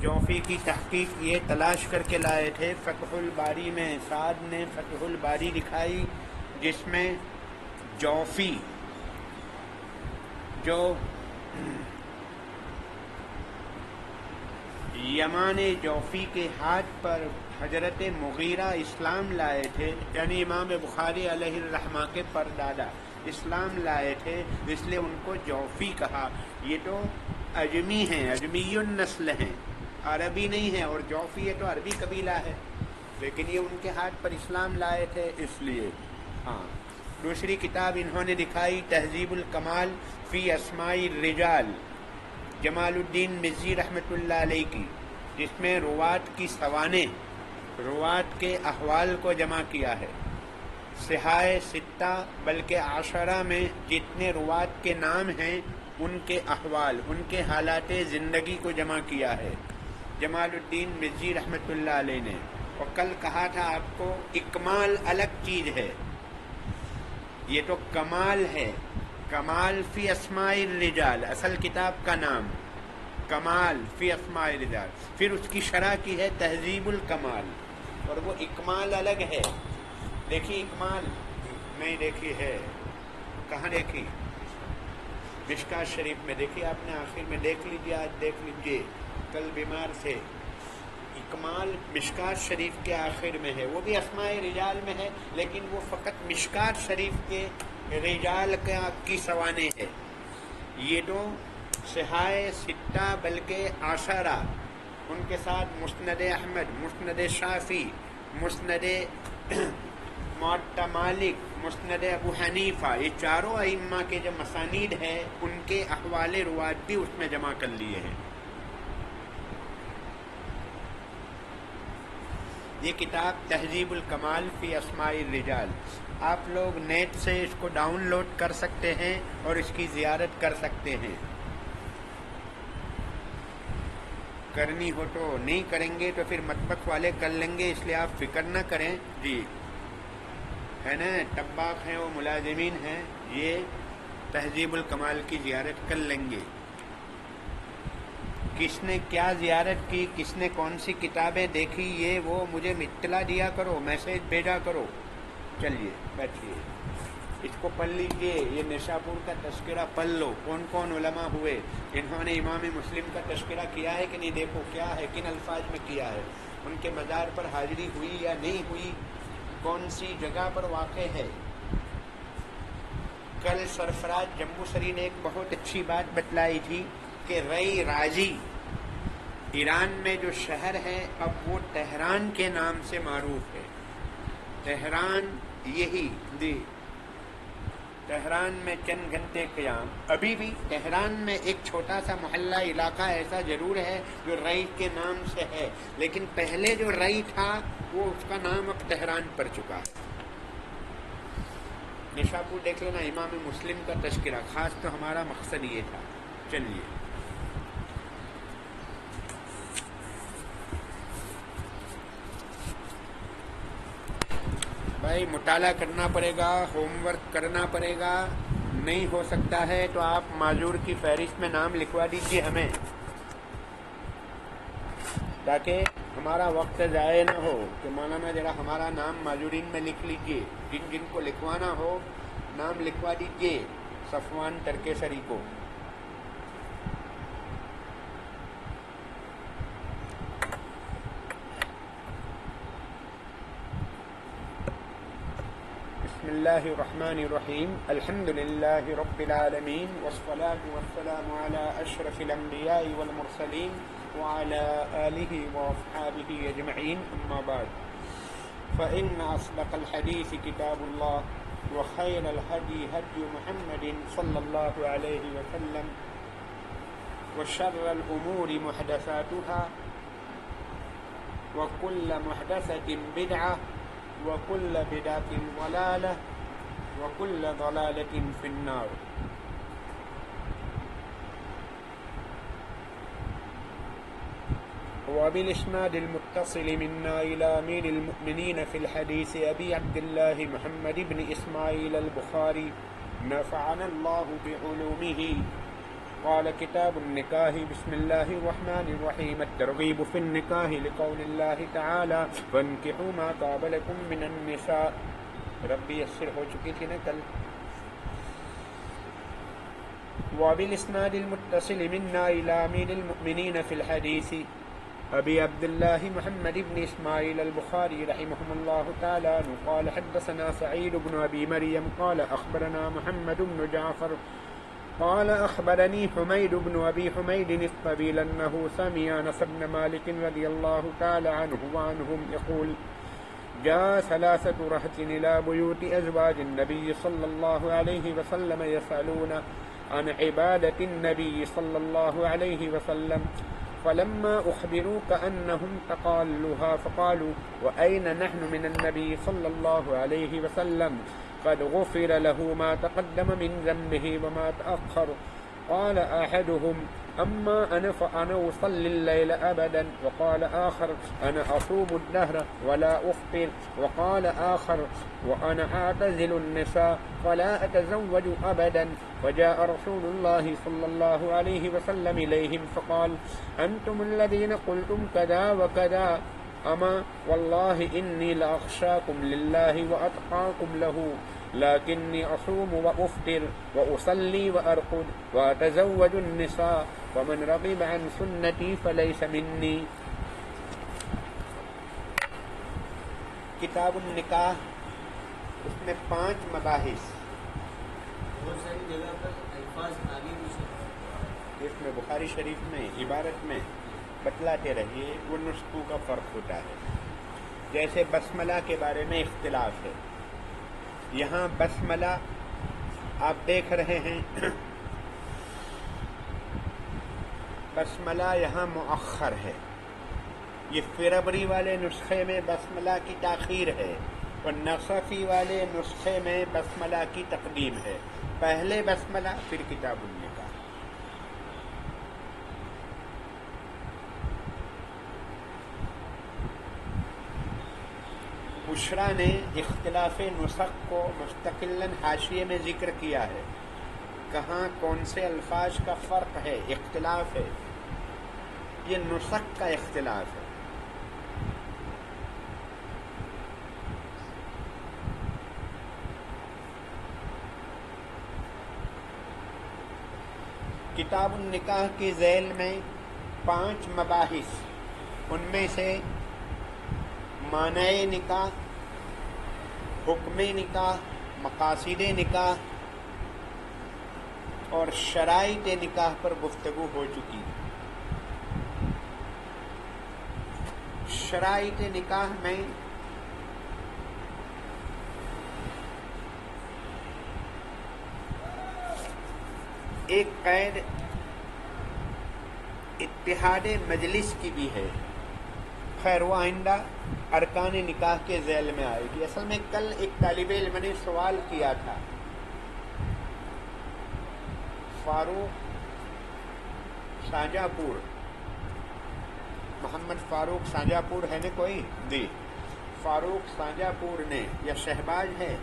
جوفی کی تحقیق یہ تلاش کر کے لائے تھے، فتح الباری میں سعد نے فتح الباری دکھائی جس میں جوفی جو یمان جوفی کے ہاتھ پر حضرت مغیرہ اسلام لائے تھے، یعنی امام بخاری علیہ الرحمہ کے پردادا اسلام لائے تھے، اس لیے ان کو جوفی کہا۔ یہ تو اجمی ہیں، اجمی النسل ہیں، عربی نہیں ہے، اور جوفی یہ تو عربی قبیلہ ہے، لیکن یہ ان کے ہاتھ پر اسلام لائے تھے اس لیے۔ ہاں، دوسری کتاب انہوں نے دکھائی تہذیب الکمال فی اسماء الرجال، جمال الدین مزی رحمۃ اللہ علیہ کی، جس میں روات کی سوانح، روات کے احوال کو جمع کیا ہے۔ صحائح ستہ بلکہ عشرہ میں جتنے روات کے نام ہیں ان کے احوال، ان کے حالات زندگی کو جمع کیا ہے جمال الدین مزی رحمۃ اللہ علیہ نے۔ اور کل کہا تھا آپ کو اکمال الگ چیز ہے، یہ تو کمال ہے، کمال فی اسماء الرجال اصل کتاب کا نام، کمال فی اسماء الرجال، پھر اس کی شرح کی ہے تہذیب الکمال، اور وہ اکمال الگ ہے۔ دیکھی اکمال نہیں دیکھی ہے، کہاں دیکھی؟ مشکات شریف میں دیکھی آپ نے، آخر میں دیکھ لیجیے، آج دیکھ لیجیے، کل بیمار تھے۔ اکمال مشکات شریف کے آخر میں ہے، وہ بھی اسماء رجال میں ہے، لیکن وہ فقط مشکات شریف کے رجال کی سوانح ہے۔ یہ تو صحائح ستہ بلکہ عشرہ، ان کے ساتھ مسند احمد، مسند شافعی، مسند موطا مالک، مسند ابو حنیفہ، یہ چاروں ائمہ کے جو مسانید ہیں ان کے احوال روات بھی اس میں جمع کر لیے ہیں۔ یہ کتاب تہذیب الکمال فی اسماء الرجال، آپ لوگ نیٹ سے اس کو ڈاؤن لوڈ کر سکتے ہیں اور اس کی زیارت کر سکتے ہیں، کرنی ہو تو، نہیں کریں گے تو پھر مطبخ والے کر لیں گے، اس لیے آپ فکر نہ کریں جی، ہے نا، طباخ ہیں وہ ملازمین ہیں، یہ تہذیب الکمال کی زیارت کر لیں گے۔ کس نے کیا زیارت کی، کس نے کون سی کتابیں دیکھی، یہ وہ مجھے اطلاع دیا کرو، میسج بھیجا کرو۔ چلیے بیٹھیے، اس کو پڑھ لیجیے، یہ نیشاپور کا تذکرہ پڑھ لو، کون کون علماء ہوئے، انہوں نے امام مسلم کا تذکرہ کیا ہے کہ نہیں، دیکھو کیا ہے، کن الفاظ میں کیا ہے، ان کے مزار پر حاضری ہوئی یا نہیں ہوئی، کون سی جگہ پر واقع ہے۔ کل سرفراز جموں سری نے ایک بہت اچھی بات بتلائی تھی کہ رئی راجی ایران میں جو شہر ہے اب وہ تہران کے نام سے معروف ہے، تہران، یہی دی تہران میں چند گھنٹے قیام، ابھی بھی تہران میں ایک چھوٹا سا محلہ علاقہ ایسا ضرور ہے جو رئی کے نام سے ہے، لیکن پہلے جو رئی تھا وہ اس کا نام اب تہران پڑ چکا ہے۔ نشاپور دیکھ لینا، امام مسلم کا تذکرہ، خاص تو ہمارا مقصد یہ تھا۔ چلیے بھائی، مطالعہ کرنا پڑے گا، ہوم ورک کرنا پڑے گا، نہیں ہو سکتا ہے تو آپ معذور کی فہرست میں نام لکھوا دیجیے ہمیں، تاکہ ہمارا وقت ضائع نہ ہو کہ مولانا ذرا ہمارا نام معذورین میں لکھ لیجیے، جن جن کو لکھوانا ہو نام لکھوا دیجیے صفوان ترکیسری کو۔ بسم اللہ الرحمن الرحیم، الحمد للہ رب العالمین، والصلاة والسلام علی اشرف الانبیاء والمرسلین وعلى آلہ واصحابہ اجمعین، اما بعد، فإن اصدق الحدیث کتاب اللہ وخیر الہدی ہدی محمد صلی اللہ علیہ وسلم وشر الامور محدثاتها وكل محدثة بدعة وكل بدعة ضلالة وكل ضلالة في النار۔ وبالإسناد المتصل منا إلى أمير المؤمنين في الحديث أبي عبد الله محمد بن إسماعيل البخاري، نفعنا الله بعلومه قال كتاب النكاح بسم الله الرحمن الرحيم الترغيب في النكاح لقول الله تعالى فانكحوا ما طاب لكم من النساء. ربی یسر ہو چکی تھی نا کل. وبالاسناد المتصل منا الى امير المؤمنين في الحديث ابي عبد الله محمد بن اسماعيل البخاري رحمه الله تعالى قال حدثنا سعيد بن ابي مريم قال اخبرنا محمد بن جعفر قال اخبرني حميد بن ابي حميد الطويل انه سمع انس بن مالك رضي الله تعالى عنه وعنهم يقول جاء ثلاثة رهط إلى بيوت أزواج النبي صلى الله عليه وسلم يسألون عن عبادة النبي صلى الله عليه وسلم فلما أخبروا كأنهم تقالوها فقالوا وأين نحن من النبي صلى الله عليه وسلم قد غفر له ما تقدم من ذنبه وما تأخر. قال أحدهم أما أنا فأنا أصلي الليل أبدا. وقال آخر أنا أصوم الدهر ولا أفطر. وقال آخر وأنا أعتزل النساء فلا أتزوج أبدا. وجاء رسول الله صلى الله عليه وسلم إليهم فقال أنتم الذين قلتم كذا وكذا أما والله إني لأخشاكم لله وأتقاكم له لكني أصوم وأفطر وأصلي وأرقد وأتزوج النساء ومن رغب عن سنتي فليس مني. کتاب النکاح، اس میں 5 مباحث. بہت ساری جگہ پر الفاظ آگے بھی اس میں بخاری شریف میں عبارت میں بتلاتے رہیے وہ نسخوں کا فرق ہوتا ہے. جیسے بسملہ کے بارے میں اختلاف ہے. یہاں بسملہ آپ دیکھ رہے ہیں، بسملہ یہاں مؤخر ہے. یہ فربری والے نسخے میں بسملہ کی تاخیر ہے اور نصفی والے نسخے میں بسملہ کی تقدیم ہے. پہلے بسملہ پھر کتاب النکاح. بشرا نے اختلاف نسخ کو مستقلاً حاشیے میں ذکر کیا ہے. کہاں کون سے الفاظ کا فرق ہے، اختلاف ہے، یہ نسخ کا اختلاف ہے. کتاب النکاح کی ذیل میں 5 مباحث، ان میں سے معنی نکاح، حکم نکاح، مقاصد نکاح اور شرائط نکاح پر گفتگو ہو چکی. شرائط نکاح میں ایک قید اتحاد مجلس کی بھی ہے. خیر وہ آئندہ ارکان نکاح کے ذیل میں آئے گی. اصل میں کل ایک طالب علم نے سوال کیا تھا، فاروق شاہجہاں پور، محمد فاروق شاہجہاں پور ہے نا کوئی جی، فاروق شاہجہاں پور نے یا شہباز ہے،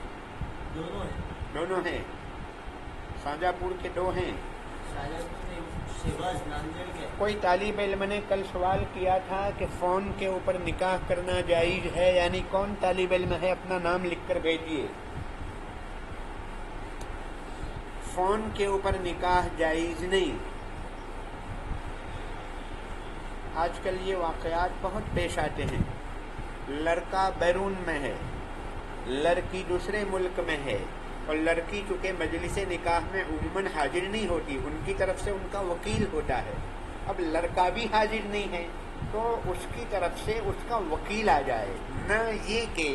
دونوں ہیں. شاہجہاں پور کے 2 ہیں. کوئی طالب علم نے کل سوال کیا تھا کہ فون کے اوپر نکاح کرنا جائز ہے، یعنی کون طالب علم ہے اپنا نام لکھ کر بھیجیے. فون کے اوپر نکاح جائز نہیں. آج کل یہ واقعات بہت پیش آتے ہیں. لڑکا بیرون میں ہے، لڑکی دوسرے ملک میں ہے، اور لڑکی چونکہ مجلس نکاح میں عموماً حاضر نہیں ہوتی، ان کی طرف سے ان کا وکیل ہوتا ہے. اب لڑکا بھی حاضر نہیں ہے تو اس کی طرف سے اس کا وکیل آ جائے. نہ یہ کہ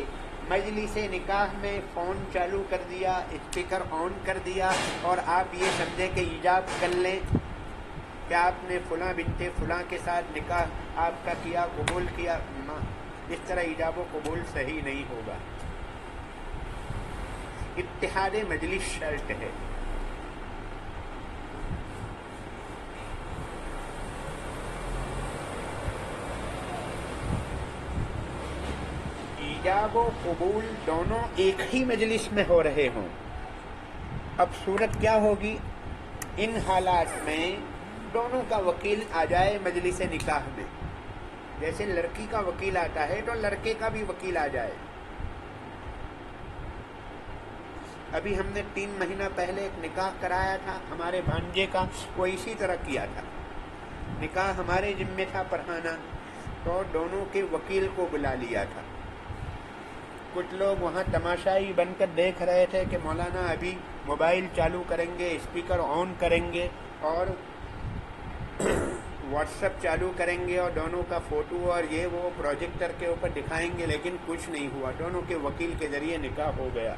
مجلس نکاح میں فون چالو کر دیا، اسپیکر آن کر دیا اور آپ یہ سمجھیں کہ ایجاب کر لیں کہ آپ نے فلاں بنت فلاں کے ساتھ نکاح آپ کا کیا، قبول کیا. اس طرح ایجاب و قبول صحیح نہیں ہوگا. اتحاد مجلس شرط ہے. ایجاب و قبول دونوں ایک ہی مجلس میں ہو رہے ہوں. اب صورت کیا ہوگی؟ ان حالات میں دونوں کا وکیل آ جائے مجلس نکاح میں، جیسے لڑکی کا وکیل آتا ہے تو لڑکے کا بھی وکیل آ جائے. ابھی ہم نے 3 مہینہ پہلے ایک نکاح کرایا تھا ہمارے بھانجے کا، وہ اسی طرح کیا تھا. نکاح ہمارے ذمے تھا پڑھانا، تو دونوں کے وکیل کو بلا لیا تھا. کچھ لوگ وہاں تماشائی بن کر دیکھ رہے تھے کہ مولانا ابھی موبائل چالو کریں گے، اسپیکر آن کریں گے اور واٹس ایپ چالو کریں گے اور دونوں کا فوٹو اور یہ وہ پروجیکٹر کے اوپر دکھائیں گے، لیکن کچھ نہیں ہوا. دونوں کے وکیل کے ذریعے نکاح ہو گیا.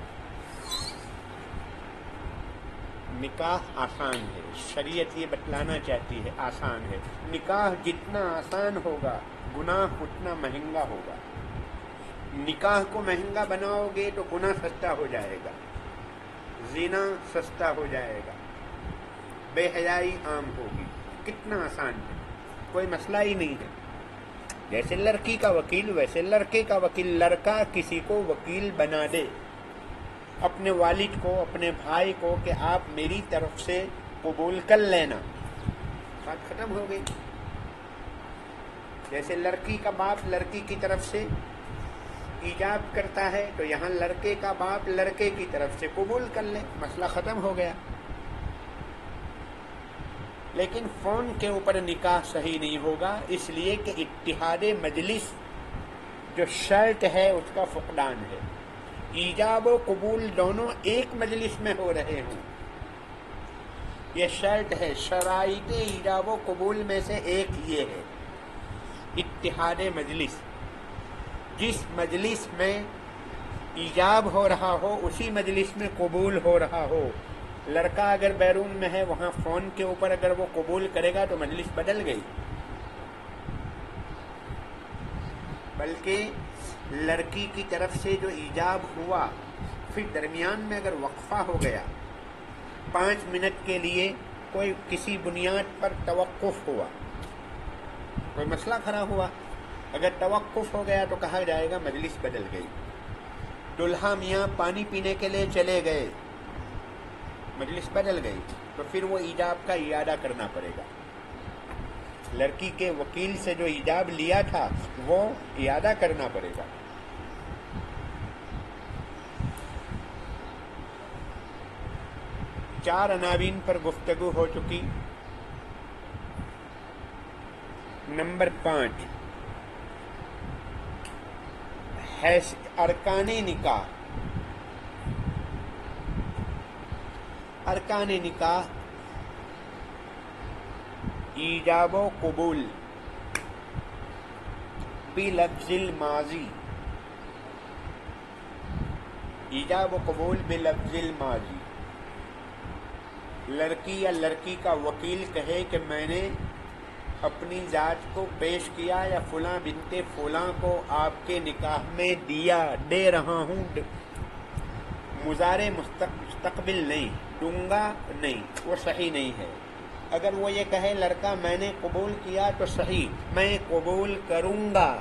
نکاح آسان ہے، شریعت یہ بتلانا چاہتی ہے آسان ہے. نکاح جتنا آسان ہوگا گناہ اتنا مہنگا ہوگا. نکاح کو مہنگا بناؤ گے تو گناہ سستا ہو جائے گا، زنا سستا ہو جائے گا، بے حیائی عام ہوگی. کتنا آسان ہے، کوئی مسئلہ ہی نہیں ہے. جیسے لڑکی کا وکیل ویسے لڑکے کا وکیل. لڑکا کسی کو وکیل بنا دے، اپنے والد کو، اپنے بھائی کو، کہ آپ میری طرف سے قبول کر لینا، بات ختم ہو گئی. جیسے لڑکی کا باپ لڑکی کی طرف سے ایجاب کرتا ہے تو یہاں لڑکے کا باپ لڑکے کی طرف سے قبول کر لے، مسئلہ ختم ہو گیا. لیکن فون کے اوپر نکاح صحیح نہیں ہوگا، اس لیے کہ اتحاد مجلس جو شرط ہے اس کا فقدان ہے. ایجاب و قبول دونوں ایک مجلس میں ہو رہے ہوں، یہ شرط ہے. شرائط ایجاب و قبول میں سے ایک یہ ہے اتحاد مجلس. جس مجلس میں ایجاب ہو رہا ہو اسی مجلس میں قبول ہو رہا ہو. لڑکا اگر بیرون میں ہے وہاں فون کے اوپر اگر وہ قبول کرے گا تو مجلس بدل گئی. بلکہ لڑکی کی طرف سے جو ایجاب ہوا، پھر درمیان میں اگر وقفہ ہو گیا 5 منٹ کے لیے، کوئی کسی بنیاد پر توقف ہوا، کوئی مسئلہ کھڑا ہوا، اگر توقف ہو گیا تو کہا جائے گا مجلس بدل گئی. دلہا میاں پانی پینے کے لیے چلے گئے، مجلس بدل گئی، تو پھر وہ ایجاب کا اعادہ کرنا پڑے گا. لڑکی کے وکیل سے جو ایجاب لیا تھا وہ اعادہ کرنا پڑے گا. چار عناوین پر گفتگو ہو چکی. نمبر 5 ارکان نکاح. ارکان نکاح ایجاب و قبول بلفظ الماضی. ایجاب و قبول بلفظ الماضی. لڑکی یا لڑکی کا وکیل کہے کہ میں نے اپنی ذات کو پیش کیا یا فلاں بنت فلاں کو آپ کے نکاح میں دے رہا ہوں. مضارع مستقبل نہیں، دوں گا نہیں، وہ صحیح نہیں ہے. اگر وہ یہ کہے لڑکا میں نے قبول کیا تو صحیح، میں قبول کروں گا،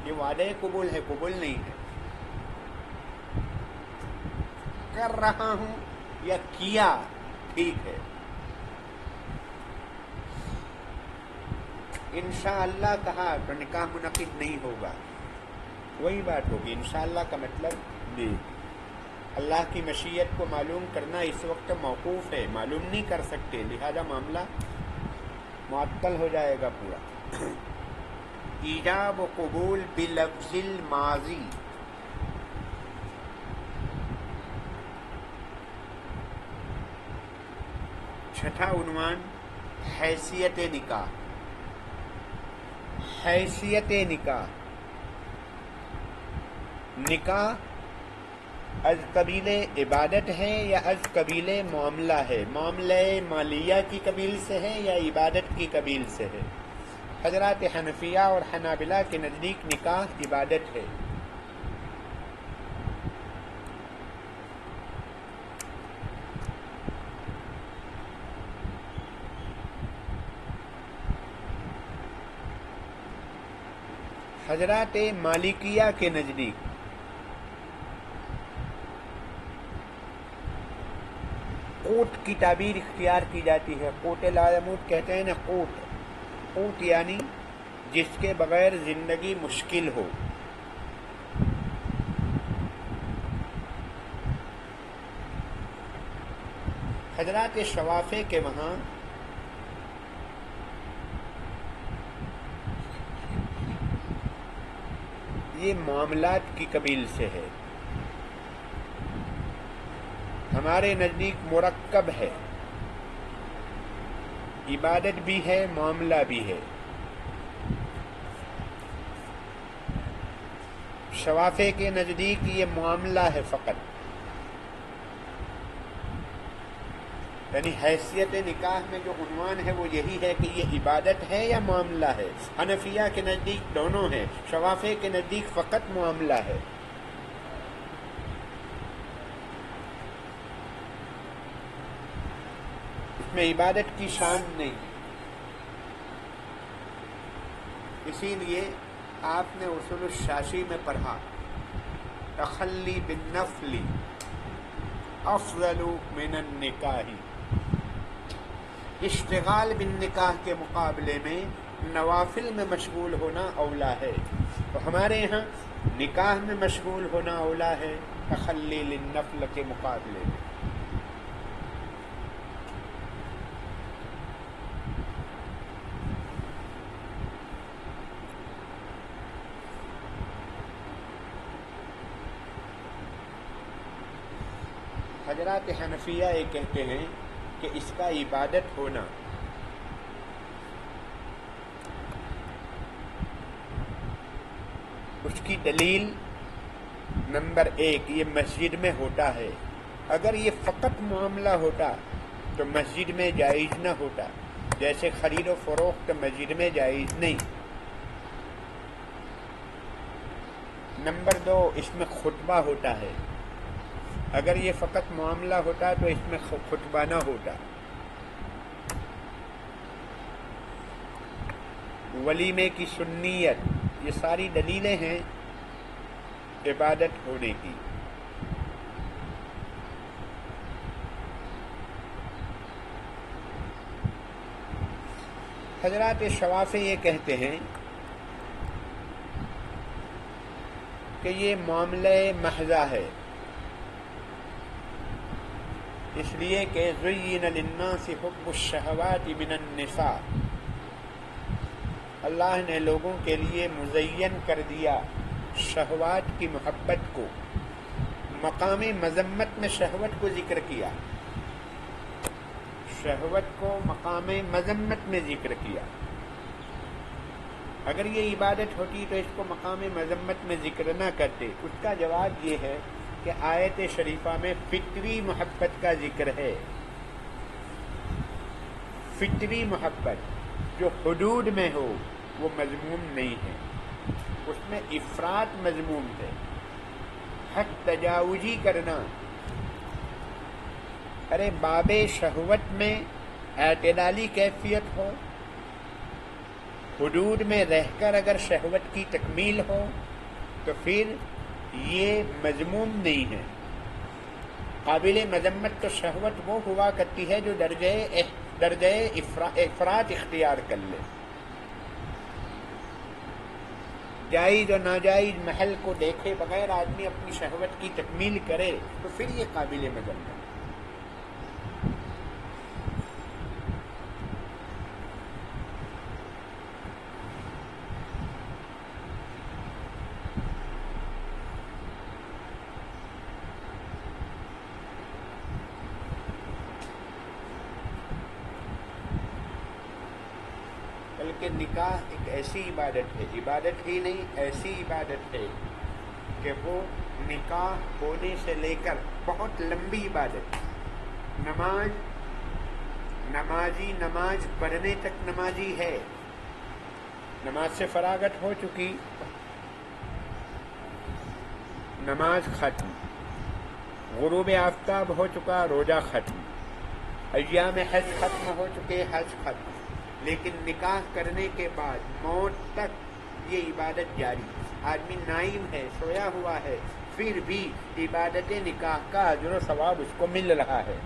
یہ وعدہ قبول ہے، قبول نہیں ہے. کر رہا ہوں یا کیا ٹھیک ہے. انشاءاللہ کہا تو نکاح منعقد نہیں ہوگا، وہی بات ہوگی. انشاءاللہ کا مطلب نہیں. اللہ کی مشیت کو معلوم کرنا اس وقت موقوف ہے، معلوم نہیں کر سکتے، لہذا معاملہ معطل ہو جائے گا پورا. ایجاب و قبول بلفظ الماضی. چھٹا عنوان حیثیت نکاح. حیثیت نکاح. نکاح از قبیل عبادت ہے یا از قبیل معاملہ ہے؟ معاملہ مالیہ کی قبیل سے ہے یا عبادت کی قبیل سے ہے؟ حضرات حنفیہ اور حنابلہ کے نزدیک نکاح عبادت ہے. حضرات مالکیہ کے نزدیک قوت کی تعبیر اختیار کی جاتی ہے. قوت لا يموت کہتے ہیں نا، قوت. قوت یعنی جس کے بغیر زندگی مشکل ہو. حضرات شوافے کے وہاں یہ معاملات کی قبیل سے ہے. ہمارے نزدیک مرکب ہے، عبادت بھی ہے، معاملہ بھی ہے. شوافے کے نزدیک یہ معاملہ ہے فقط، یعنی حیثیت نکاح میں جو عنوان ہے وہ یہی ہے کہ یہ عبادت ہے یا معاملہ ہے. حنفیہ کے نزدیک دونوں ہے، شوافے کے نزدیک فقط معاملہ ہے. اس میں عبادت کی شان نہیں. اسی لیے آپ نے اصول الشاشی میں پڑھا، تخلی بالنفل افضل من النکاح. اشتغال بالنکاح کے مقابلے میں نوافل میں مشغول ہونا اولا ہے. تو ہمارے یہاں نکاح میں مشغول ہونا اولا ہے تخلی للنفل کے مقابلے میں. حضرات حنفیہ یہ کہتے ہیں کہ اس کا عبادت ہونا اس کی دلیل نمبر 1 یہ مسجد میں ہوتا ہے. اگر یہ فقط معاملہ ہوتا تو مسجد میں جائز نہ ہوتا، جیسے خرید و فروخت مسجد میں جائز نہیں. نمبر 2 اس میں خطبہ ہوتا ہے. اگر یہ فقط معاملہ ہوتا تو اس میں خطبہ نہ ہوتا. ولیمے کی سنیت، یہ ساری دلیلیں ہیں عبادت ہونے کی. حضرات شوافے یہ کہتے ہیں کہ یہ معاملہ محضہ ہے، اس لیے کہ زین للناس حب الشہوات من النساء، اللہ نے لوگوں کے لیے مزین کر دیا شہوات کی محبت کو. مقام مذمت میں شہوت کو ذکر کیا، شہوت کو مقام مذمت میں ذکر کیا. اگر یہ عبادت ہوتی تو اس کو مقام مذمت میں ذکر نہ کرتے. اس کا جواب یہ ہے کہ آیت شریفہ میں فطری محبت کا ذکر ہے. فطری محبت جو حدود میں ہو وہ مذموم نہیں ہے، اس میں افراط مذموم ہے. حد تجاوزی کرنا، ارے باب شہوت میں اعتدالی کیفیت ہو، حدود میں رہ کر اگر شہوت کی تکمیل ہو تو پھر یہ مذموم نہیں ہے. قابل مذمت تو شہوت وہ ہوا کرتی ہے جو درجہ افراط اختیار کر لے. جائز اور ناجائز محل کو دیکھے بغیر آدمی اپنی شہوت کی تکمیل کرے تو پھر یہ قابل مذمت. بلکہ نکاح ایک ایسی عبادت ہے، عبادت ہی نہیں ایسی عبادت ہے کہ وہ نکاح ہونے سے لے کر بہت لمبی عبادت. نمازی نماز پڑھنے تک نمازی ہے، نماز سے فراغت ہو چکی نماز ختم، غروب آفتاب ہو چکا روزہ ختم، ایام حج ختم ہو چکے حج ختم. لیکن نکاح کرنے کے بعد موت تک یہ عبادت جاری. آدمی نائم ہے، سویا ہوا ہے، پھر بھی عبادت نکاح کا اجر و ثواب اس کو مل رہا ہے.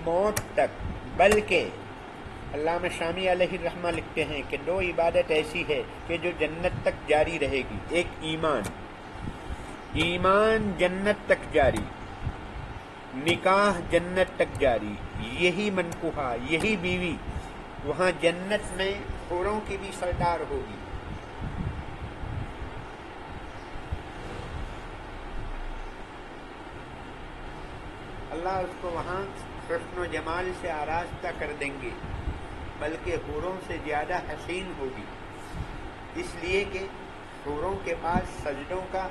موت تک، بلکہ علامہ شامی علیہ الرحمہ لکھتے ہیں کہ دو عبادت ایسی ہے کہ جو جنت تک جاری رہے گی. ایک ایمان جنت تک جاری، نکاح جنت تک جاری. یہی منکوحہ، یہی بیوی وہاں جنت میں حوروں کی بھی سردار ہوگی. اللہ اس کو وہاں حسن و جمال سے آراستہ کر دیں گے، بلکہ حوروں سے زیادہ حسین ہوگی، اس لیے کہ حوروں کے پاس سجدوں کا،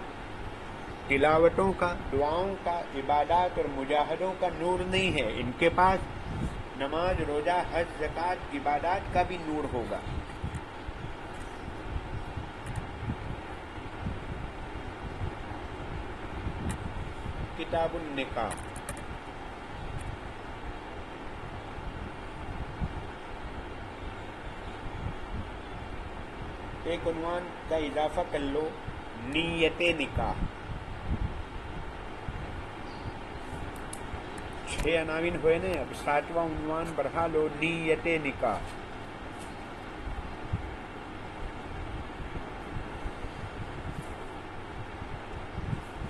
تلاوتوں کا، دعاؤں کا، عبادات اور مجاہدوں کا نور نہیں ہے. ان کے پاس نماز، روزہ، حج، زکوٰۃ، عبادات کا بھی نور ہوگا. کتاب النکاح. ایک عنوان کا اضافہ کر لو، نیت نکاح. 6 عناوین ہوئے نا، اب 7واں عنوان بڑھا لو، نیت نکاح.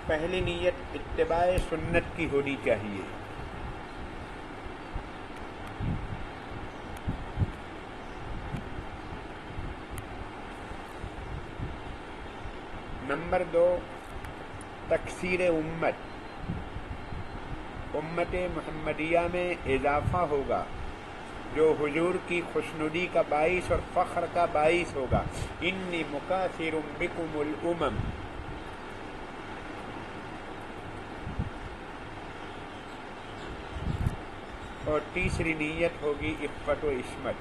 پہلی نیت اتباع سنت کی ہونی چاہیے. نمبر 2، تکثیر امت محمدیہ میں اضافہ ہوگا جو حضور کی خوشنودی کا باعث اور فخر کا باعث ہوگا. انی مکاثر بکم الامم. اور تیسری نیت ہوگی عفت و عصمت.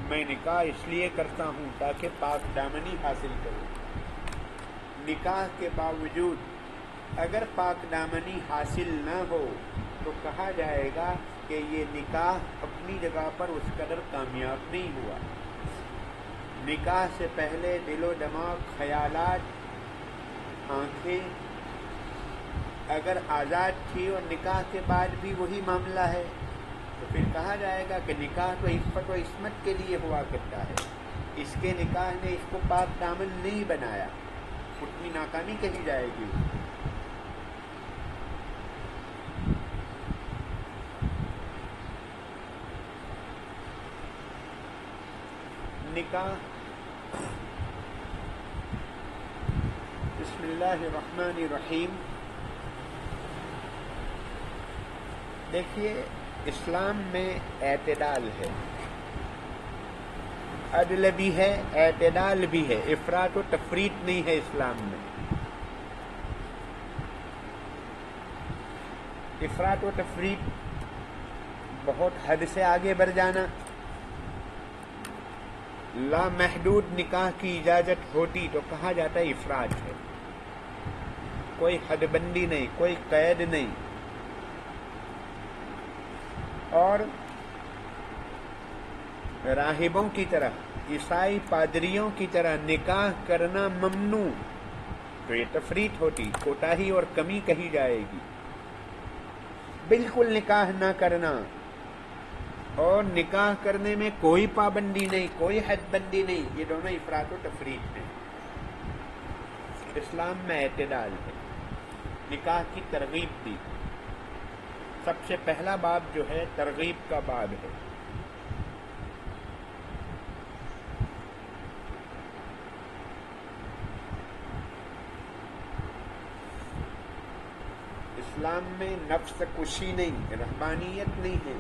میں نکاح اس لیے کرتا ہوں تاکہ پاک دامنی حاصل کروں. نکاح کے باوجود اگر پاک دامنی حاصل نہ ہو تو کہا جائے گا کہ یہ نکاح اپنی جگہ پر اس قدر کامیاب نہیں ہوا. نکاح سے پہلے دل و دماغ، خیالات، آنکھیں اگر آزاد تھی اور نکاح کے بعد بھی وہی معاملہ ہے تو پھر کہا جائے گا کہ نکاح تو عفت و عصمت کے لیے ہوا کرتا ہے، اس کے نکاح نے اس کو پاک دامن نہیں بنایا. اتنی ناکامی کہی جائے گی. نکاح، بسم اللہ الرحمن الرحیم. دیکھیے، اسلام میں اعتدال ہے، عدل بھی ہے، اعتدال بھی ہے. افراط و تفریط نہیں ہے اسلام میں. افراط و تفریط بہت حد سے آگے بڑھ جانا. لامحدود نکاح کی اجازت ہوتی تو کہا جاتا ہے افراط ہے. کوئی حد بندی نہیں، کوئی قید نہیں. اور راہبوں کی طرح، عیسائی پادریوں کی طرح نکاح کرنا ممنوع تو یہ تفریط ہوتی، کوتاہی اور کمی کہی جائے گی. بالکل نکاح نہ کرنا اور نکاح کرنے میں کوئی پابندی نہیں، کوئی حد بندی نہیں، یہ دونوں افراط و تفریط ہیں. اسلام میں اعتدال ہے. نکاح کی ترغیب دی. سب سے پہلا باب جو ہے ترغیب کا باب ہے. اسلام میں نفس کشی نہیں، رحمانیت نہیں ہے،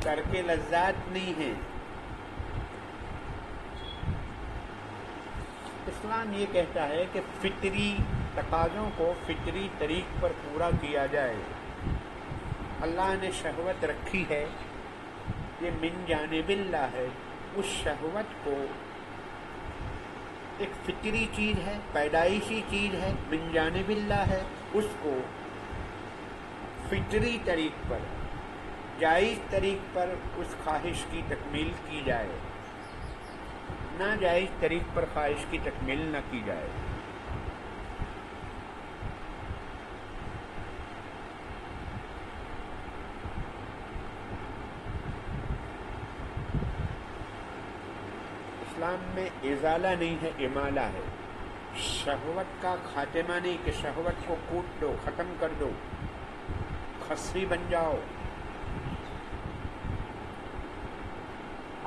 ترک لذات نہیں ہے. اسلام یہ کہتا ہے کہ فطری تقاضوں کو فطری طریق پر پورا کیا جائے. اللہ نے شہوت رکھی ہے، یہ من جانب اللہ ہے. اس شہوت کو ایک فطری چیز ہے، پیدائشی چیز ہے، من جانب اللہ ہے. اس کو فطری طریق پر، جائز طریق پر اس خواہش کی تکمیل کی جائے، ناجائز طریق پر خواہش کی تکمیل نہ کی جائے. اسلام میں ازالہ نہیں ہے، امالہ ہے. شہوت کا خاتمہ نہیں کہ شہوت کو کوٹ دو، ختم کر دو، خصی بن جاؤ.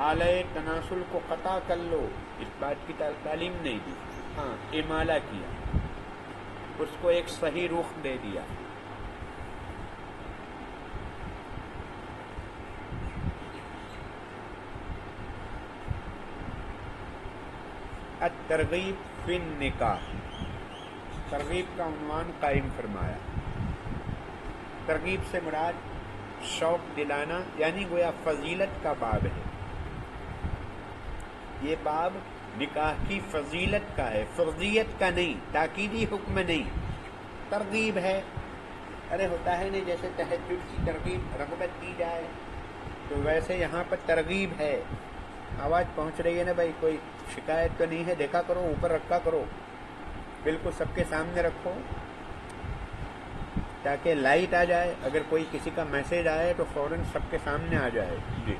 آلہ تناسل کو قطع کر لو، اس بات کی تعلیم نہیں دی. ہاں، امالہ کیا، اس کو ایک صحیح رخ دے دیا. الترغیب فی النکاح، ترغیب کا عنوان قائم فرمایا. ترغیب سے مراد شوق دلانا، یعنی گویا فضیلت کا باب ہے. یہ باب نکاح کی فضیلت کا ہے، فرضیت کا نہیں، تاکیدی حکم نہیں. ترغیب ہے. ارے ہوتا ہے نہیں جیسے تہجد کی ترغیب رغبت دی جائے، تو ویسے یہاں پر ترغیب ہے. آواز پہنچ رہی ہے نا بھائی؟ کوئی شکایت تو نہیں ہے؟ دیکھا کرو، اوپر رکھا کرو، بالکل سب کے سامنے رکھو تاکہ لائٹ آ جائے. اگر کوئی کسی کا میسج آئے تو فوراً سب کے سامنے آ جائے. جی،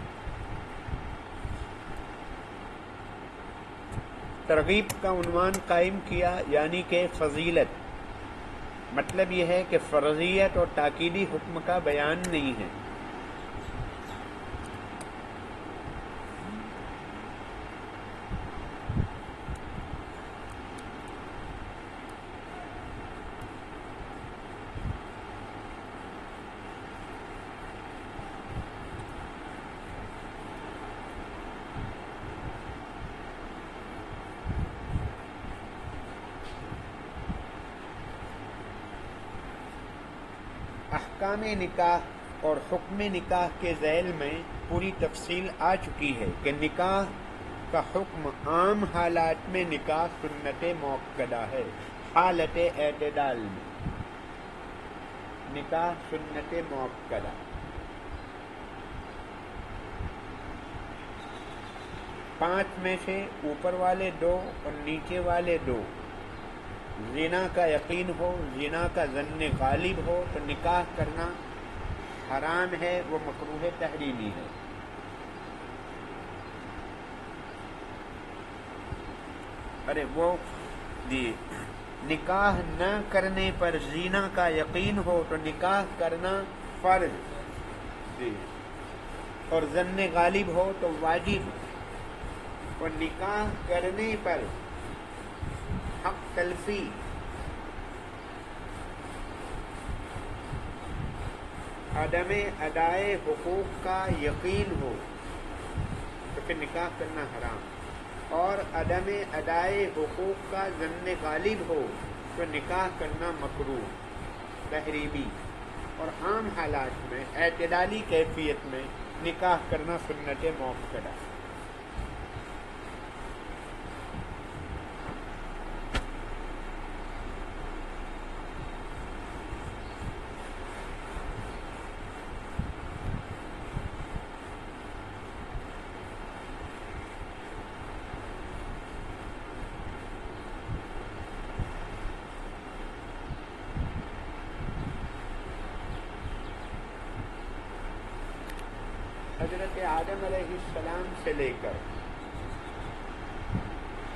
ترغیب کا عنوان قائم کیا یعنی کہ فضیلت. مطلب یہ ہے کہ فرضیت اور تاکیدی حکم کا بیان نہیں ہے. احکام نکاح اور حکم نکاح کے ذیل میں پوری تفصیل آ چکی ہے کہ نکاح کا حکم عام حالات میں نکاح سنت موقدہ ہے. حالت اعتدال میں نکاح سنت موقدہ. پانچ میں سے اوپر والے 2 اور نیچے والے 2 زنا کا یقین ہو، زنا کا ظن غالب ہو تو نکاح کرنا حرام ہے، وہ مکروہ تحریمی ہے. ارے وہ نکاح نہ کرنے پر زنا کا یقین ہو تو نکاح کرنا فرض، اور ظن غالب ہو تو واجب. اور نکاح کرنے پر حق تلفی، عدم ادائے حقوق کا یقین ہو تو پھر نکاح کرنا حرام، اور عدم ادائے حقوق کا ظن غالب ہو تو نکاح کرنا مکروہ تحریمی. اور عام حالات میں اعتدالی کیفیت میں نکاح کرنا سنت موقدہ. حضرت آدم علیہ السلام سے لے کر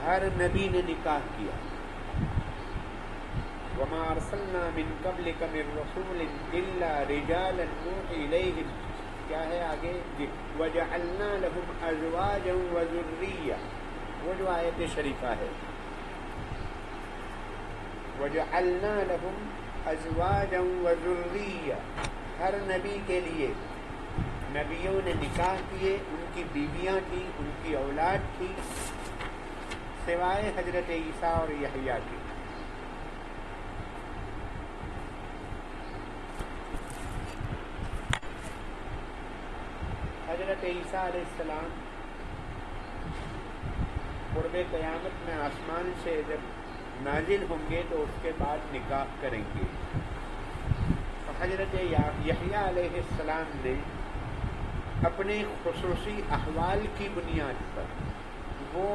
ہر نبی نے نکاح کیا. وما ارسلنا من قبلک من رسول الا رجالا نوحی الیہم. کیا ہے آگے؟ وجعلنا لهم ازواجا وذریہ، وہ جو آیت شریفہ ہے. وجعلنا لهم ازواجا وذریہ، ہر نبی کے لیے نبیوں نے نکاح کیے، ان کی بیویاں تھیں، ان کی اولاد تھی، سوائے حضرت عیسیٰ اور یحییٰ کی. حضرت عیسیٰ علیہ السلام قرب قیامت میں آسمان سے جب نازل ہوں گے تو اس کے بعد نکاح کریں گے. حضرت یحییٰ علیہ السلام نے اپنے خصوصی احوال کی بنیاد پر وہ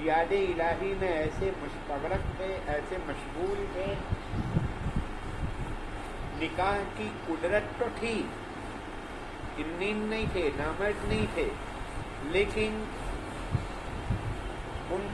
یاد الہی میں ایسے مستغرق تھے، ایسے مشغول تھے. نکاح کی قدرت تو تھی، انین نہیں تھے، نامرد نہیں تھے، لیکن